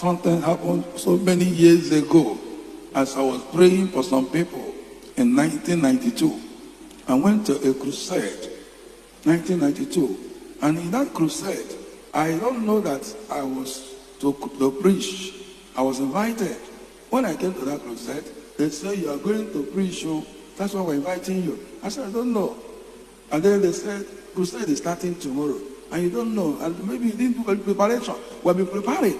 Something happened so many years ago as I was praying for some people in 1992. I went to a crusade, 1992. And in that crusade, I don't know that I was to preach. I was invited. When I came to that crusade, they said, you are going to preach. That's why we're inviting you. I said, I don't know. And then they said, crusade is starting tomorrow. And you don't know. And maybe you didn't do preparation. We'll be preparing.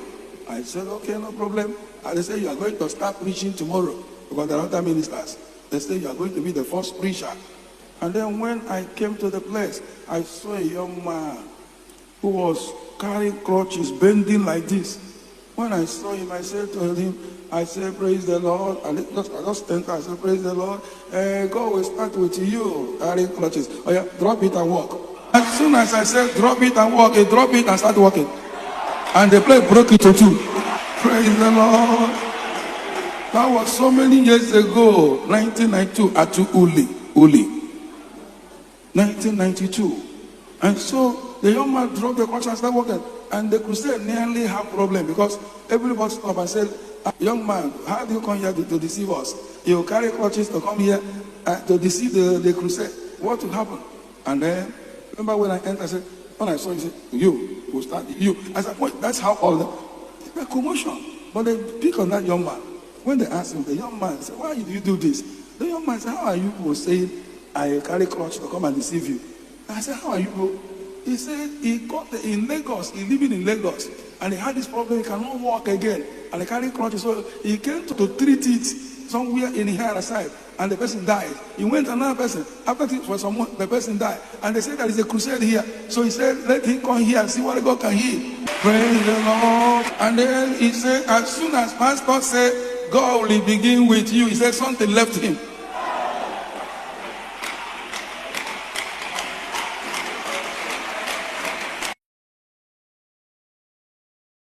I said, okay, no problem. And they said, you are going to start preaching tomorrow. Because there are other ministers. They said, you are going to be the first preacher. And then when I came to the place, I saw a young man who was carrying crutches, bending like this. When I saw him, I said to him, I said, praise the Lord. I just entered, I said, praise the Lord. God will start with you, carrying crutches. Oh yeah, drop it and walk. As soon as I said, drop it and walk, he dropped it and started walking. And the place broke into two. Praise the Lord. That was so many years ago, 1992, at Uli. 1992. And so the young man dropped the crutch and started walking. And the crusade nearly had a problem because everybody stopped and said, young man, how do you come here to deceive us? You carry crutches to come here to deceive the crusade. What will happen? And then, remember when I entered, I said, when I saw you, said, you will start, you. I said, wait, that's how all the commotion. But they pick on that young man. When they asked him, the young man said, why do you do this? The young man said, how are you saying I carry crutch to come and deceive you? I said, how are you? He said he got in Lagos, he living in Lagos, and he had this problem, he cannot walk again, and he carry crutches. So he came to treat it somewhere in the other side, and the person died. He went to another person. After it for someone, the person died. And they said there is a crusade here. So he said, let him come here and see what God can heal. Praise the Lord. And then he said, as soon as pastor said, God will begin with you, he said something left him.